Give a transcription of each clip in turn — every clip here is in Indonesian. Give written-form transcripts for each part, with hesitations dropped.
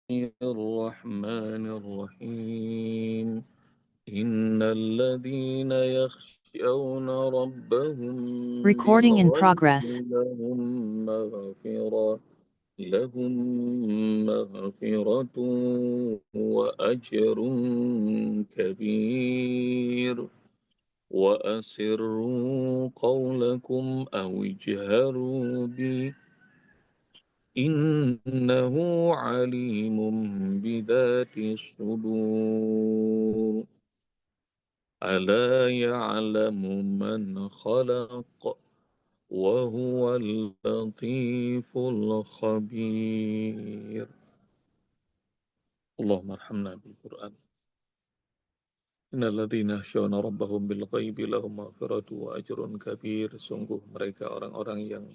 الرحمن الرحيم إن الذين يخشون ربهم Recording in بالغيب progress. لهم مغفرة وأجر كبير وأسروا قولكم أو اجهروا به إنه عليم بذات الصدور ألا يعلم من خلق وهو اللطيف الخبير. اللهم ارحمنا بالقرآن. إن الذين يخشون ربهم بالغيب lahum maghfiratu wa ajrun kabir. Sungguh mereka orang-orang yang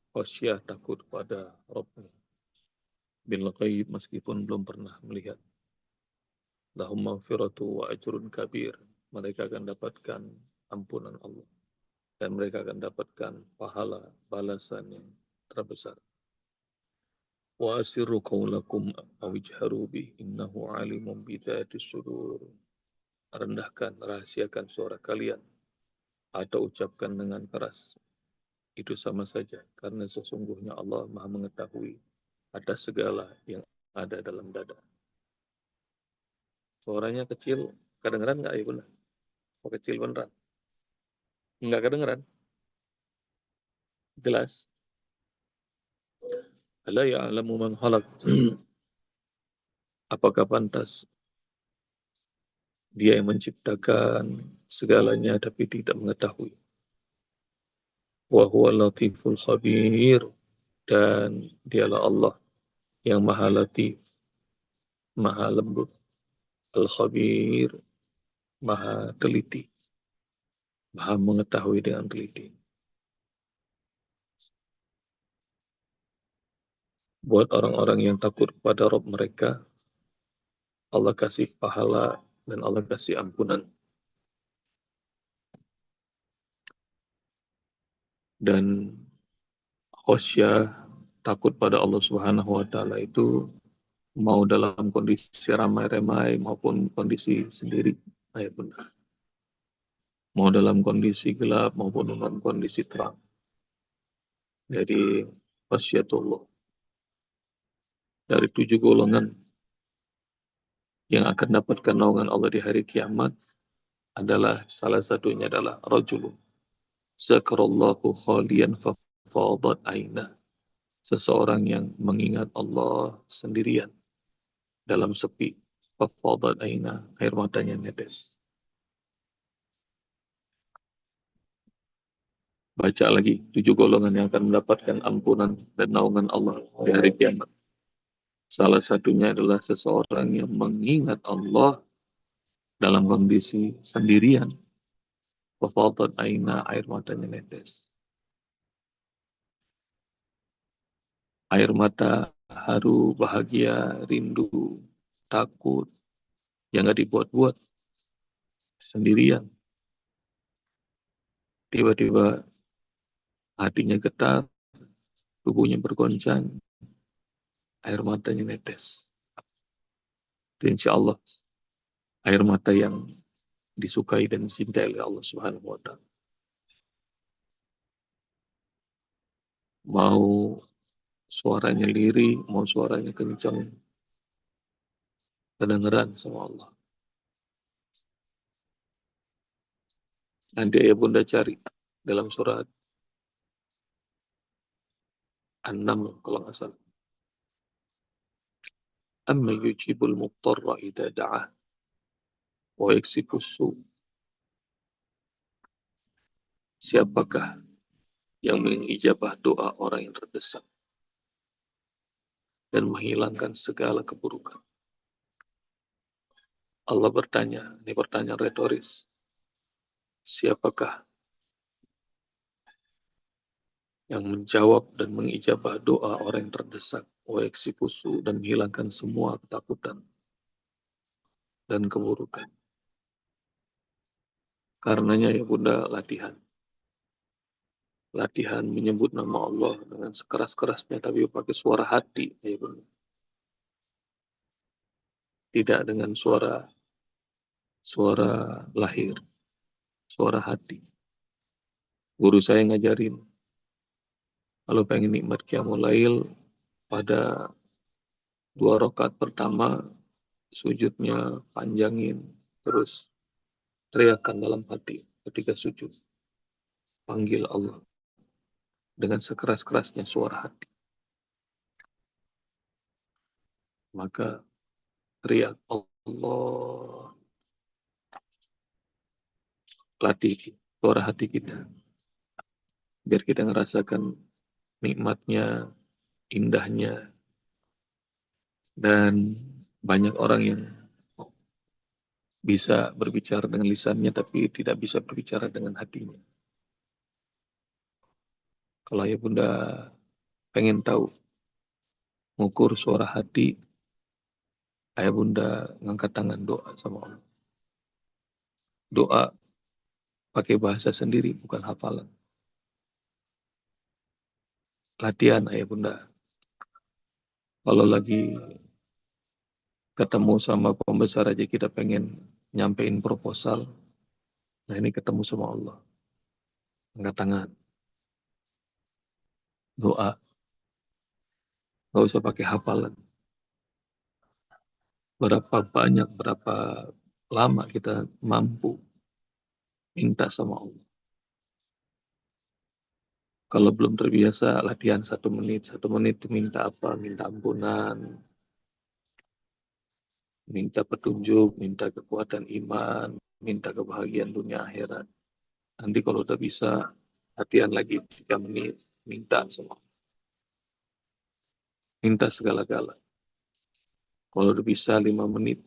khasyah takut pada Rabbnya bil ghaib, meskipun belum pernah melihat. Lahum maghfiratu wa ajrun kabir. Mereka akan dapatkan ampunan Allah dan mereka akan dapatkan pahala balasan yang terbesar. Wa asirru qawlakum aw ijharu bih innahu alimun bidzatis sudur. Rendahkan, rahasiakan suara kalian atau ucapkan dengan keras. Itu sama saja, karena sesungguhnya Allah Maha mengetahui atas segala yang ada dalam dada. Suaranya kecil, kedengeran nggak ya bunda? Oh, kecil beneran? Nggak kedengeran? Jelas? Ala ya'lamu man khalaq. Apakah pantas dia yang menciptakan segalanya tapi tidak mengetahui? Wa huwa latiful khabir. Dan dialah Allah yang maha latif, maha lembut, al-khabir, maha teliti, maha mengetahui dengan teliti. Buat orang-orang yang takut kepada Rabb mereka, Allah kasih pahala dan Allah kasih ampunan. Dan khosyah, takut pada Allah Subhanahu wa Ta'ala itu mau dalam kondisi ramai-ramai maupun kondisi sendiri, ayat benar. Mau dalam kondisi gelap maupun dalam kondisi terang. Jadi khasyatullah. Dari 7 golongan yang akan dapatkan naungan Allah di hari kiamat adalah salah satunya adalah rajulun zakarallahu khalian fafadat ainah. Seseorang yang mengingat Allah sendirian dalam sepi, fafadat ainah, air matanya netes. Baca lagi 7 golongan yang akan mendapatkan ampunan dan naungan Allah di hari kiamat. Salah satunya adalah seseorang yang mengingat Allah dalam kondisi sendirian. Fafadat aina, air matanya netes. Air mata haru, bahagia, rindu, takut, yang gak dibuat-buat, sendirian. Tiba-tiba hatinya getar, tubuhnya bergoncang, air matanya netes. Itu insya Allah air mata yang disukai dan dicintai oleh Allah Subhanahu wa Ta'ala. Mau suaranya lirih, mau suaranya kencang, kedengeran sama Allah. Nanti ayah bunda cari dalam surat An-Naml kalau nggak salah. Amma yujibul muqtarra idha da'ah wa yaksifus su'. Siapakah yang mengijabah doa orang yang terdesak dan menghilangkan segala keburukan? Allah bertanya, ini pertanyaan retoris. Siapakah yang menjawab dan mengijabah doa orang yang terdesak, wa yaksifus su', dan menghilangkan semua ketakutan dan keburukan? Karenanya ya bunda, latihan menyebut nama Allah dengan sekeras-kerasnya tapi pakai suara hati ya bunda. tidak dengan suara lahir, suara hati. Guru saya ngajarin, kalau pengen nikmat qiyamul lail, pada 2 rakaat pertama, sujudnya panjangin, terus teriakan dalam hati ketika sujud. Panggil Allah dengan sekeras-kerasnya suara hati. Maka teriak Allah, latih suara hati kita. Biar kita ngerasakan nikmatnya, indahnya, dan banyak orang yang bisa berbicara dengan lisannya tapi tidak bisa berbicara dengan hatinya. Kalau ayah bunda pengen tahu mengukur suara hati, ayah bunda ngangkat tangan doa sama Allah. Doa pakai bahasa sendiri, bukan hafalan. Latihan ayah bunda. Kalau lagi ketemu sama pembesar aja kita pengen nyampein proposal, nah ini ketemu sama Allah. Angkat tangan, doa, nggak usah pakai hafalan. Berapa banyak, berapa lama kita mampu minta sama Allah. Kalau belum terbiasa, latihan 1 menit. 1 menit itu minta apa? Minta ampunan, minta petunjuk, minta kekuatan iman, minta kebahagiaan dunia akhirat. Nanti kalau udah bisa, latihan lagi 3 menit, minta sama Allah. Minta segala-gala. Kalau udah bisa 5 menit,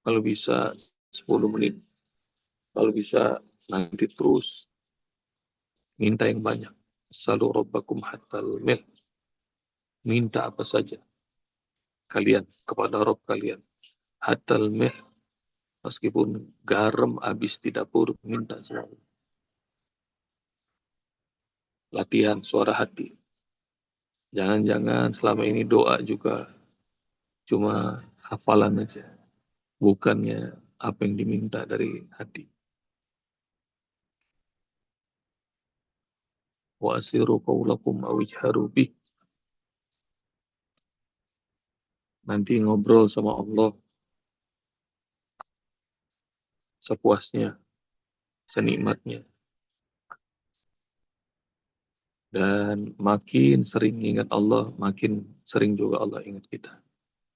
kalau bisa 10 menit, kalau bisa nanti terus minta yang banyak. Salu rabbakum hatal mil. Minta apa saja kalian kepada Rob kalian. Hatal mil. Meskipun garam habis di dapur, minta selalu. Latihan suara hati. Jangan-jangan selama ini doa juga cuma hafalan aja. Bukannya apa yang diminta dari hati. Wa asiru qawlakum awijharu bih. Nanti ngobrol sama Allah sepuasnya, senikmatnya. Dan makin sering ingat Allah, makin sering juga Allah ingat kita.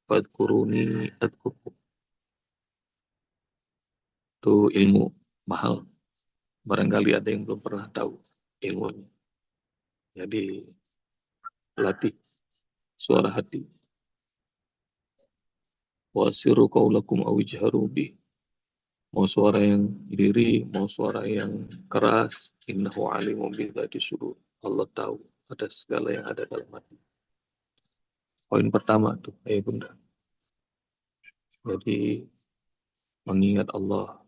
Fadkuruni adkurkum. Itu ilmu mahal. Barangkali ada yang belum pernah tahu ilmunya. Jadi latih suara hati. Wasiru qaulakum awijharu bih. Mau suara yang diri, mau suara yang keras. Innahu alimun bidzati sudur. Allah tahu ada segala yang ada dalam hati. Poin pertama tuh, bunda. Jadi mengingat Allah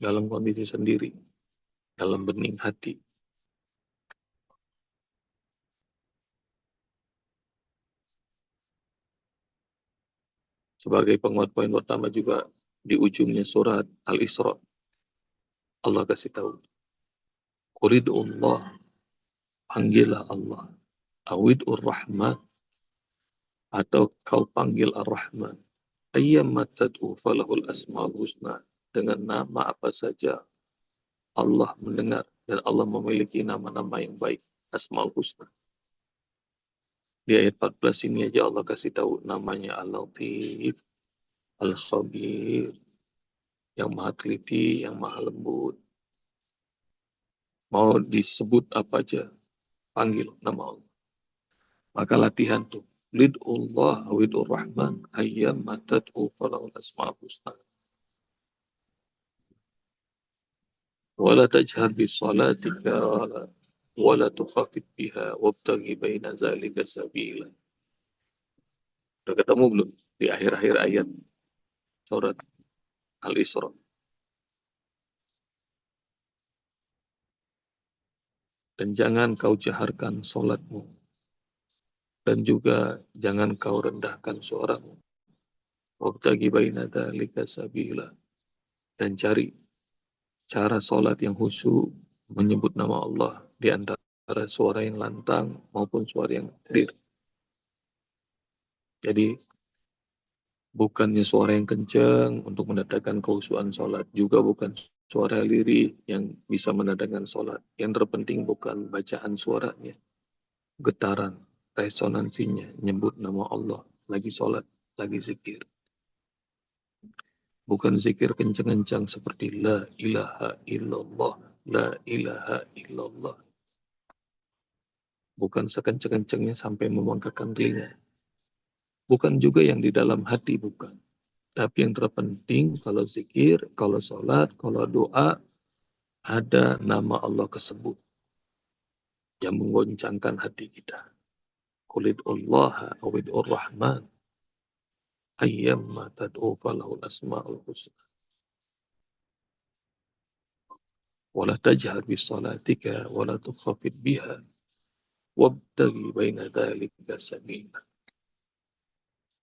dalam kondisi sendiri, dalam bening hati. Sebagai penguat poin pertama juga di ujungnya surat Al-Isra, Allah kasih tahu. Quridullah, panggillah Allah. Awid'ur Rahman, atau kau panggil Ar-Rahman. Ayyamma tad'u falahul asma'ul husna. Dengan nama apa saja Allah mendengar dan Allah memiliki nama-nama yang baik. Asma'ul husna. Di ayat 14 ini aja Allah kasih tahu namanya Al-Latif, Al-Khabir, yang maha teliti, yang maha lembut. Mau disebut apa aja, panggil nama Allah. Maka latihan tuh. Lid'ullah awid'ur rahman ayyam matad'u falahul asma'ul husna. Wala tajhar bisalatika wala tukhafit biha wabtaghi baina zalika sabila. Udah ketemu belum di akhir-akhir ayat surat Al-Isra? Dan jangan kau jaharkan solatmu. Dan juga jangan kau rendahkan suaramu. Wabtagi baina dzalika sabila. Dan cari cara sholat yang khusyuk, menyebut nama Allah di antara suara yang lantang maupun suara yang clear. Jadi bukannya suara yang kencang untuk mendatangkan kehusuan sholat, juga bukan suara lirih yang bisa mendatangkan sholat. Yang terpenting bukan bacaan suaranya, getaran, resonansinya, nyebut nama Allah, lagi sholat, lagi zikir. Bukan zikir kencang-kencang seperti la ilaha illallah, la ilaha illallah. Bukan sekencang-kencangnya sampai membangkitkan telinga. Bukan juga yang di dalam hati, bukan. Tapi yang terpenting kalau zikir, kalau sholat, kalau doa, ada nama Allah kesebut yang menggoncangkan hati kita. Qulid Allah awid'ur rahman ayyamma tad'u falahul asma'ul husna. Wala tajhar bisalatika wala tukhafid biha wabtagi baina dzalika sabila.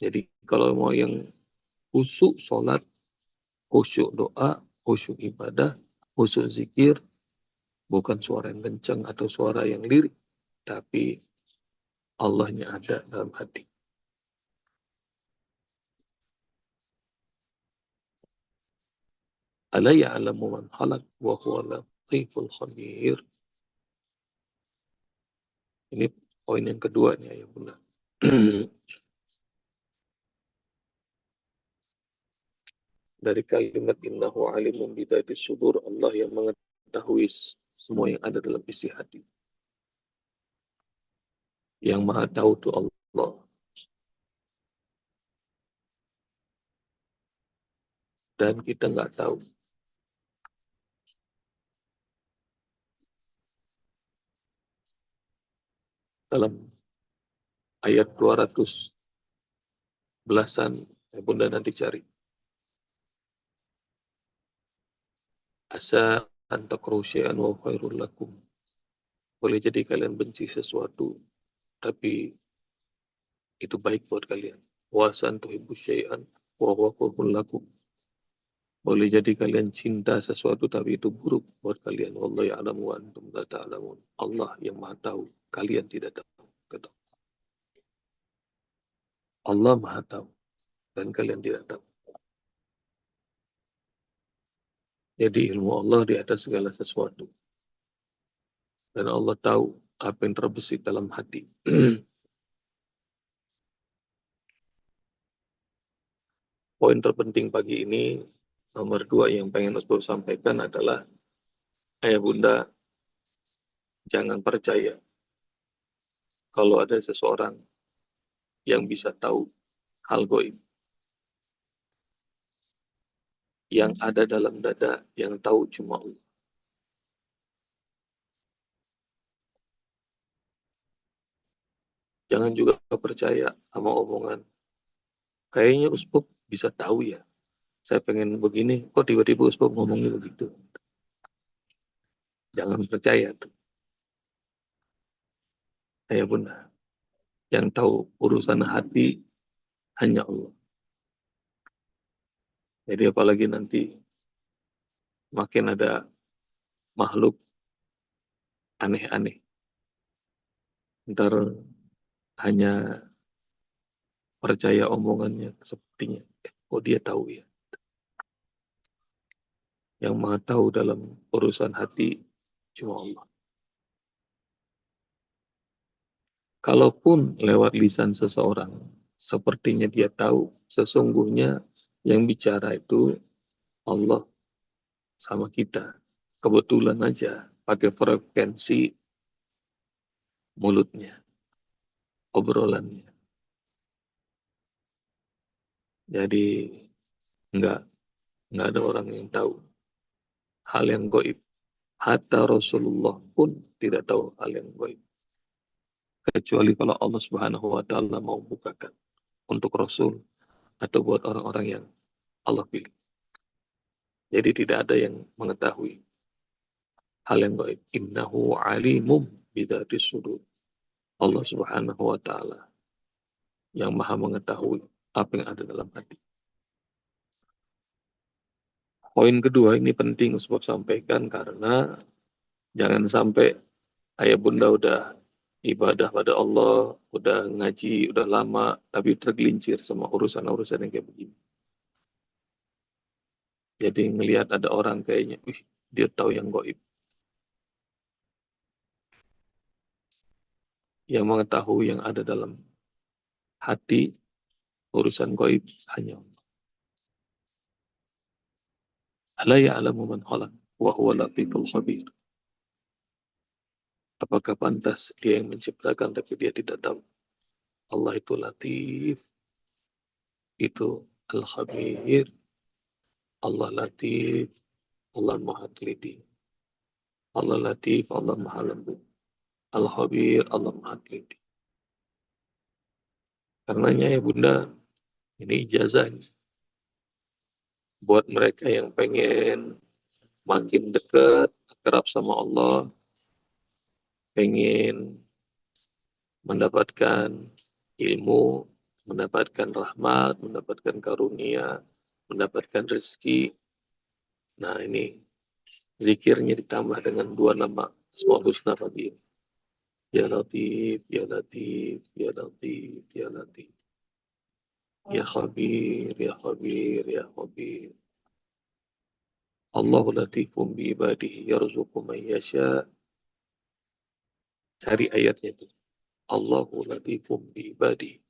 Jadi kalau mau yang khusyuk sholat, khusyuk doa, khusyuk ibadah, khusyuk zikir, bukan suara yang kencang atau suara yang lirik, tapi Allahnya ada dalam hati. Ala ya'lamu man khalaq wa huwa latiful khabir. Ini poin yang kedua nih ya Bunda. Dari kalimat innahu alimun bidati sudur, Allah yang mengetahui semua yang ada dalam isi hati. Yang maha tahu itu Allah. Dan kita nggak tahu. Dalam ayat 200 belasan, ya Bunda nanti cari. Asa antakru syai'an wa khairul lakum. Boleh jadi kalian benci sesuatu, tapi itu baik buat kalian. Wa asa antuhibbu syai'an wa huwa khairul lakum. Boleh jadi kalian cinta sesuatu, tapi itu buruk buat kalian. Wallahu ya'lamu wa antum la ta'lamun. Allah yang maha tahu, kalian tidak tahu. Kata Allah maha tahu, dan kalian tidak tahu. Jadi ilmu Allah di atas segala sesuatu. Dan Allah tahu apa yang terbesit dalam hati. Poin terpenting pagi ini, nomor 2 yang pengen Ustaz sampaikan adalah, ayah bunda, jangan percaya kalau ada seseorang yang bisa tahu hal goib. Yang ada dalam dada, yang tahu cuma Allah. Jangan juga percaya sama omongan, kayaknya Ustaz bisa tahu ya, saya pengen begini, kok tiba-tiba Ustaz ngomongnya begitu. Jangan percaya tuh. Ayah bunda, yang tahu urusan hati hanya Allah. Jadi apalagi nanti makin ada makhluk aneh-aneh. Ntar hanya percaya omongannya sepertinya. Oh dia tahu ya. Yang maha tahu dalam urusan hati cuma Allah. Kalaupun lewat lisan seseorang, sepertinya dia tahu, sesungguhnya yang bicara itu Allah sama kita. Kebetulan aja pakai frekuensi mulutnya, obrolannya. Jadi enggak ada orang yang tahu hal yang goib. Hatta Rasulullah pun tidak tahu hal yang goib. Kecuali kalau Allah Subhanahu wa taala mau bukakan untuk Rasul atau buat orang-orang yang Allah pilih. Jadi tidak ada yang mengetahui hal yang gaib. Innahu alimum bidatis sudur. Allah Subhanahu wa taala yang maha mengetahui apa yang ada dalam hati. Poin kedua ini penting Ustaz sampaikan karena jangan sampai ayah bunda udah ibadah pada Allah, udah ngaji, udah lama, tapi tergelincir sama urusan-urusan yang kayak begini. Jadi ngelihat ada orang kayaknya, dia tahu yang gaib. Yang mengetahui yang ada dalam hati, urusan gaib hanya Allah. Ala ya'lamu man khalaq wa huwa latiful khabir. Apakah pantas dia yang menciptakan tapi dia tidak tahu? Allah itu latif, itu al-khabir, Allah latif, Allah maha teliti. Allah latif, Allah maha lembut. Al-khabir, Allah maha teliti. Karenanya ya bunda, ini ijazah buat mereka yang pengen makin dekat, akrab sama Allah, pengen mendapatkan ilmu, mendapatkan rahmat, mendapatkan karunia, mendapatkan rezeki. Nah ini zikirnya ditambah dengan dua nama Asmaul Husna tadi. Ya Latif, Ya Latif, Ya Latif, Ya Latif. Ya Khabir, Ya Khabir, Ya Khabir. Allahu latifum bi ibadihi yarzuqu man yasha. Cari ayatnya itu. Allahu latifum bi ibadihi.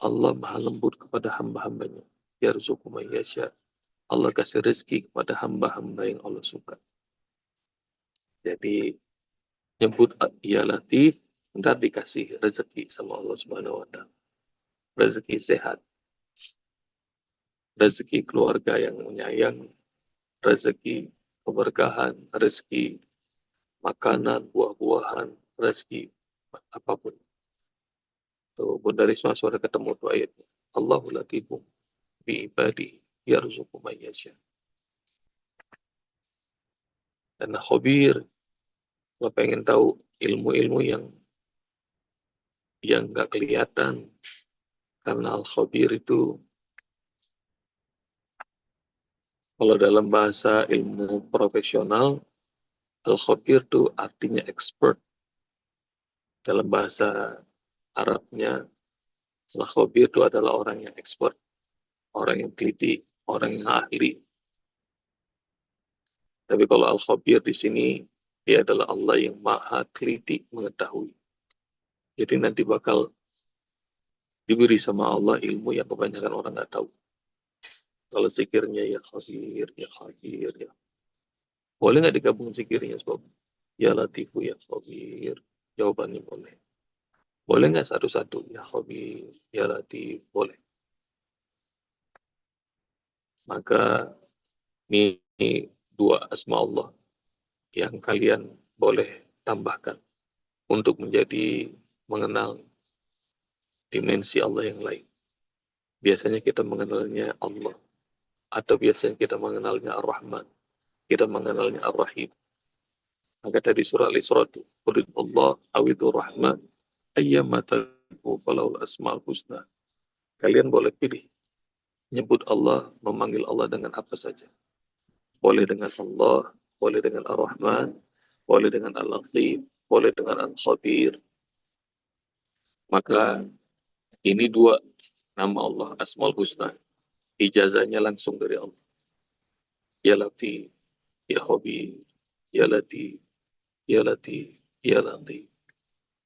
Allah maha lembut kepada hamba-hambanya. Yarzuqu man yasha. Allah kasih rezeki kepada hamba-hamba yang Allah suka. Jadi nyebut ya latif, ntar dikasih rezeki sama Allah Subhanahu wa taala. Rezeki sehat, rezeki keluarga yang menyayang, rezeki keberkahan, rezeki makanan, buah-buahan, rezeki apapun. Tuh, Bunda Risma suara ketemu tuh ayatnya. Allahu latifum bi ibadi yarzuqu man yasha. Dan khabir, kalau pengen tahu ilmu-ilmu yang nggak kelihatan, karena al-khabir itu kalau dalam bahasa ilmu profesional, al-khabir itu artinya expert. Dalam bahasa Arabnya, al-khabir itu adalah orang yang expert, orang yang teliti, orang yang ahli. Tapi kalau al-khabir di sini, dia adalah Allah yang maha teliti mengetahui. Jadi nanti bakal diberi sama Allah ilmu yang kebanyakan orang nggak tahu. Kalau zikirnya ya khabir, ya khabir, ya. Boleh nggak digabung zikirnya, Sob? Ya Latifu, ya khabir. Jawabannya boleh. Boleh nggak satu-satu? Ya khabir, ya Latif, boleh. Maka ini dua asma Allah yang kalian boleh tambahkan untuk menjadi mengenal dimensi Allah yang lain. Biasanya kita mengenalnya Allah, atau biasanya kita mengenalnya Ar-Rahman, kita mengenalnya Ar-Rahim. Maka dari surah Al-Isra itu, Qul Allah awidur Rahman, ayyamma tad'u falahul asmaul husna. Kalian boleh pilih nyebut Allah, memanggil Allah dengan apa saja. Boleh dengan Allah, boleh dengan Ar-Rahman, boleh dengan Al-Latif, boleh dengan Al-Khabir. Maka ini dua nama Allah Asmaul Husna. Ijazahnya langsung dari Allah. Ya Latif, Ya Khabir, Ya Latif, Ya Latif, Ya Latif,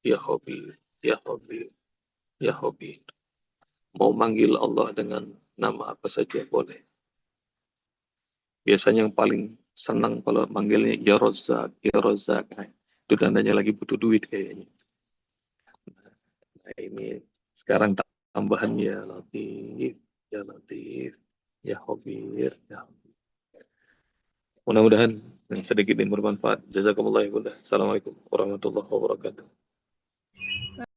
Ya Khabir, Ya Khabir, Ya Khabir. Mau manggil Allah dengan nama apa saja boleh. Biasanya yang paling senang kalau manggilnya Ya Razzaq, Ya Razzaq. Nah, itu tandanya lagi butuh duit kayaknya. Nah, ini sekarang tambahan Ya Latif, Ya Latif, Ya Khabir, Ya. Mudah-mudahan yang sedikit ini bermanfaat. Jazakumullah ya Bunda. Assalamualaikum warahmatullahi wabarakatuh.